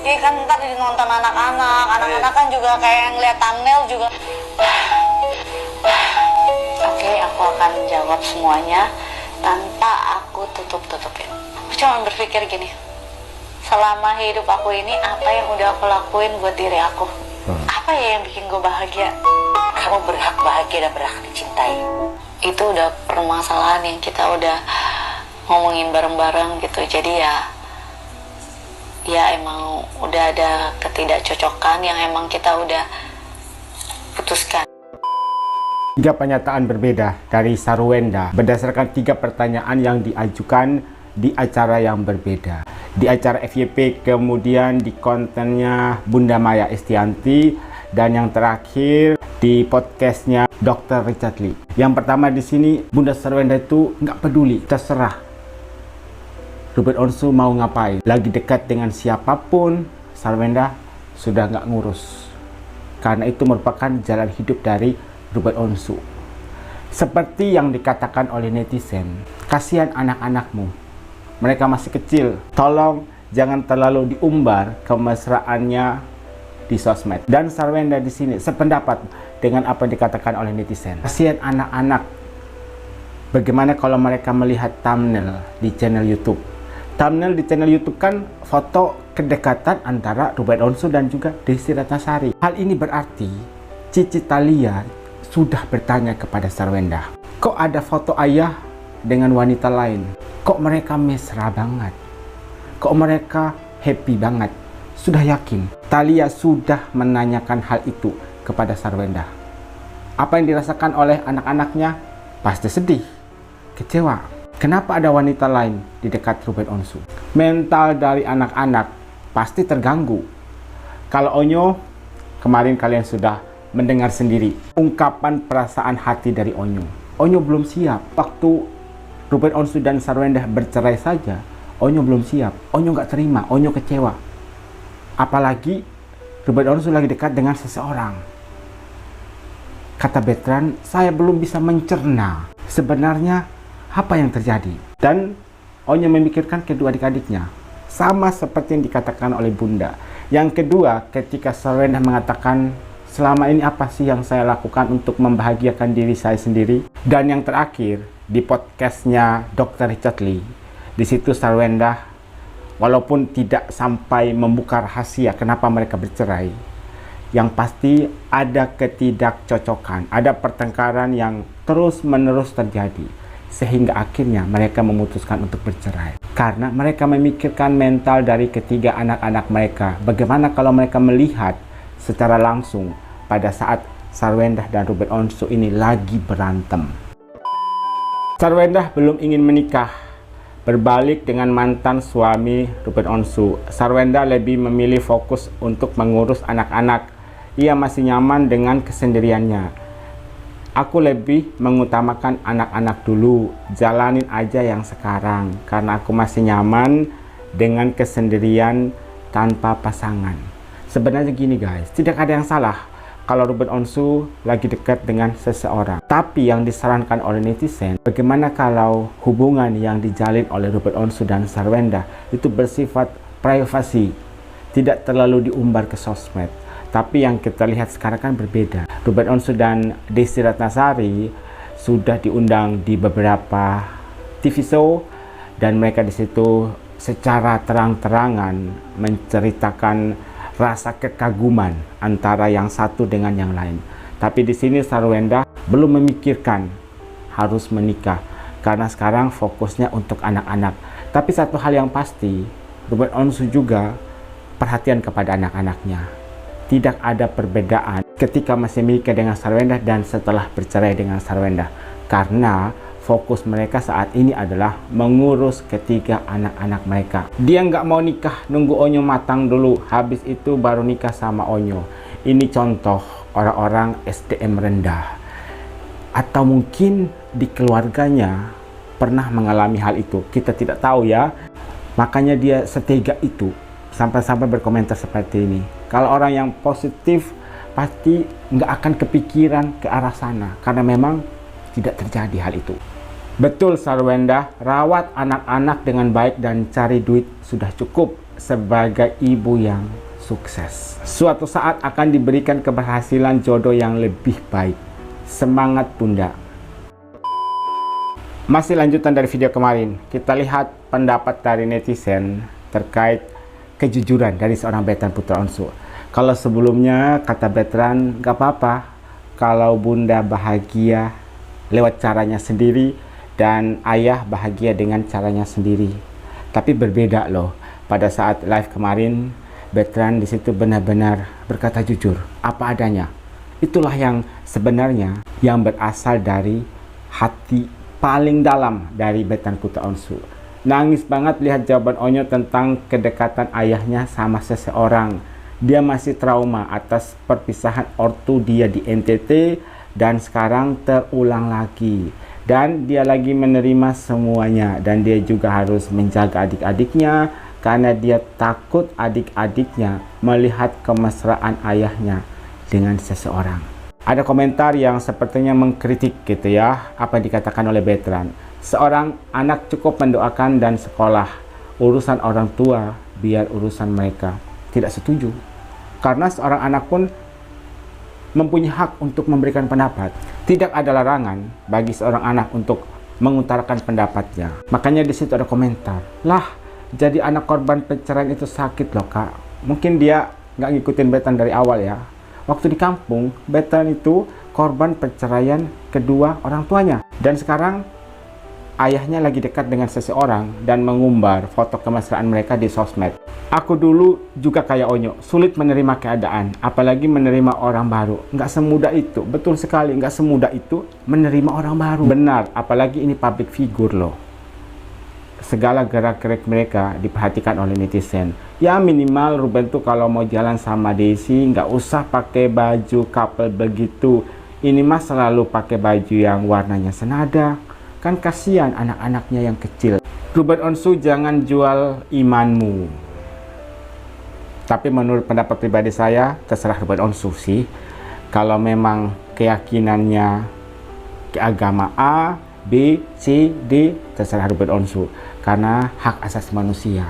Iya kan ntar nonton anak-anak kan juga kayak ngeliat thumbnail juga. Oke, aku akan jawab semuanya tanpa aku tutup-tutupin. Aku cuma berpikir gini, selama hidup aku ini apa yang udah aku lakuin buat diri aku? Apa ya yang bikin gue bahagia? Kamu berhak bahagia dan berhak dicintai. Itu udah permasalahan yang kita udah ngomongin bareng-bareng gitu. Jadi ya emang udah ada ketidakcocokan yang emang kita udah putuskan. 3 pernyataan berbeda dari Sarwenda berdasarkan 3 pertanyaan yang diajukan di acara yang berbeda. Di acara FYP, kemudian di kontennya Bunda Maya Estianti, dan yang terakhir di podcastnya Dr. Richard Lee. Yang pertama di sini, Bunda Sarwenda itu nggak peduli, terserah Ruben Onsu mau ngapain. Lagi dekat dengan siapapun, Sarwenda sudah nggak ngurus. Karena itu merupakan jalan hidup dari Ruben Onsu. Seperti yang dikatakan oleh netizen, kasihan anak-anakmu. Mereka masih kecil. Tolong jangan terlalu diumbar kemesraannya di sosmed. Dan Sarwenda di sini sependapat dengan apa yang dikatakan oleh netizen. Kasihan anak-anak. Bagaimana kalau mereka melihat thumbnail di channel YouTube? Thumbnail di channel YouTube kan foto kedekatan antara Ruben Onsu dan juga Desy Ratnasari. Hal ini berarti Cici Thalia sudah bertanya kepada Sarwenda, kok ada foto ayah dengan wanita lain? Kok mereka mesra banget? Kok mereka happy banget? Sudah yakin Thalia sudah menanyakan hal itu kepada Sarwenda. Apa yang dirasakan oleh anak-anaknya? Pasti sedih, kecewa. Kenapa ada wanita lain di dekat Ruben Onsu? Mental dari anak-anak pasti terganggu. Kalau Onyo, kemarin kalian sudah mendengar sendiri ungkapan perasaan hati dari Onyo. Onyo belum siap. Waktu Ruben Onsu dan Sarwenda bercerai saja, Onyo belum siap. Onyo nggak terima, Onyo kecewa. Apalagi Ruben Onsu lagi dekat dengan seseorang. Kata Bertrand, saya belum bisa mencerna sebenarnya apa yang terjadi. Dan Onyo memikirkan kedua adik-adiknya. Sama seperti yang dikatakan oleh Bunda. Yang kedua, ketika Sarwenda mengatakan, selama ini apa sih yang saya lakukan untuk membahagiakan diri saya sendiri? Dan yang terakhir, di podcastnya Dr. Richard Lee, di situ Sarwenda, walaupun tidak sampai membuka rahasia kenapa mereka bercerai, yang pasti ada ketidakcocokan, ada pertengkaran yang terus-menerus terjadi. Sehingga akhirnya mereka memutuskan untuk bercerai. Karena mereka memikirkan mental dari ketiga anak-anak mereka. Bagaimana kalau mereka melihat secara langsung pada saat Sarwenda dan Ruben Onsu ini lagi berantem. Sarwenda belum ingin menikah. Berbalik dengan mantan suami Ruben Onsu, Sarwenda lebih memilih fokus untuk mengurus anak-anak. Ia masih nyaman dengan kesendiriannya. Aku lebih mengutamakan anak-anak dulu, jalanin aja yang sekarang, karena aku masih nyaman dengan kesendirian tanpa pasangan. Sebenarnya gini guys, tidak ada yang salah kalau Ruben Onsu lagi dekat dengan seseorang. Tapi yang disarankan oleh netizen, bagaimana kalau hubungan yang dijalin oleh Ruben Onsu dan Sarwenda itu bersifat privasi, tidak terlalu diumbar ke sosmed. Tapi yang kita lihat sekarang kan berbeda. Ruben Onsu dan Desy Ratnasari sudah diundang di beberapa TV show dan mereka di situ secara terang-terangan menceritakan rasa kekaguman antara yang satu dengan yang lain. Tapi di sini Sarwenda belum memikirkan harus menikah karena sekarang fokusnya untuk anak-anak. Tapi satu hal yang pasti, Ruben Onsu juga perhatian kepada anak-anaknya. Tidak ada perbedaan ketika masih menikah dengan Sarwenda dan setelah bercerai dengan Sarwenda. Karena fokus mereka saat ini adalah mengurus ketiga anak-anak mereka. Dia nggak mau nikah, nunggu Onyo matang dulu. Habis itu baru nikah sama Onyo. Ini contoh orang-orang SDM rendah. Atau mungkin di keluarganya pernah mengalami hal itu. Kita tidak tahu ya. Makanya dia setega itu. Sampai-sampai berkomentar seperti ini. Kalau orang yang positif pasti nggak akan kepikiran ke arah sana karena memang tidak terjadi hal itu. Betul Sarwenda, rawat anak-anak dengan baik dan cari duit sudah cukup. sebagai ibu yang sukses. Suatu saat akan diberikan keberhasilan jodoh yang lebih baik. Semangat Bunda. Masih lanjutan dari video kemarin, kita lihat pendapat dari netizen terkait kejujuran dari seorang Bertrand Putra Onsu. Kalau sebelumnya kata Bertrand, gak apa-apa kalau Bunda bahagia lewat caranya sendiri dan ayah bahagia dengan caranya sendiri. Tapi berbeda loh. Pada saat live kemarin, Bertrand di situ benar-benar berkata jujur, apa adanya. Itulah yang sebenarnya yang berasal dari hati paling dalam dari Bertrand Putra Onsu. Nangis banget lihat jawaban Onyo tentang kedekatan ayahnya sama seseorang. Dia masih trauma atas perpisahan ortu dia di NTT dan sekarang terulang lagi. Dan dia lagi menerima semuanya dan dia juga harus menjaga adik-adiknya karena dia takut adik-adiknya melihat kemesraan ayahnya dengan seseorang. Ada komentar yang sepertinya mengkritik gitu ya, apa yang dikatakan oleh Bertrand. Seorang anak cukup mendoakan dan sekolah. Urusan orang tua biar urusan mereka. Tidak setuju. Karena seorang anak pun mempunyai hak untuk memberikan pendapat. Tidak ada larangan bagi seorang anak untuk mengutarakan pendapatnya. Makanya di situ ada komentar. Lah, jadi anak korban perceraian itu sakit loh kak. Mungkin dia nggak ngikutin Bertrand dari awal ya. Waktu di kampung, Bertrand itu korban perceraian kedua orang tuanya. Dan sekarang ayahnya lagi dekat dengan seseorang dan mengumbar foto kemesraan mereka di sosmed. Aku dulu juga kayak Onyo, sulit menerima keadaan, apalagi menerima orang baru. Nggak semudah itu, betul sekali, nggak semudah itu menerima orang baru. Benar, apalagi ini public figure loh. Segala gerak-gerik mereka diperhatikan oleh netizen. Ya minimal Ruben tuh kalau mau jalan sama Desi nggak usah pakai baju couple begitu. Ini mah selalu pakai baju yang warnanya senada. Kan kasihan anak-anaknya yang kecil. Ruben Onsu jangan jual imanmu. Tapi menurut pendapat pribadi saya, terserah Ruben Onsu sih. Kalau memang keyakinannya ke agama A, B, C, D, terserah Ruben Onsu. Karena hak asasi manusia.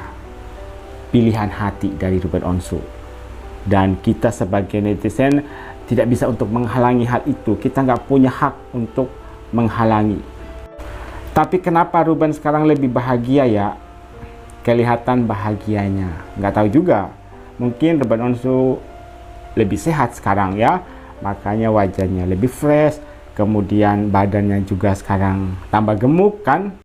Pilihan hati dari Ruben Onsu. Dan kita sebagai netizen tidak bisa untuk menghalangi hal itu. Kita nggak punya hak untuk menghalangi. Tapi kenapa Ruben sekarang lebih bahagia ya? Kelihatan bahagianya. Nggak tahu juga. Mungkin Ruben Onsu lebih sehat sekarang ya. Makanya wajahnya lebih fresh. Kemudian badannya juga sekarang tambah gemuk kan?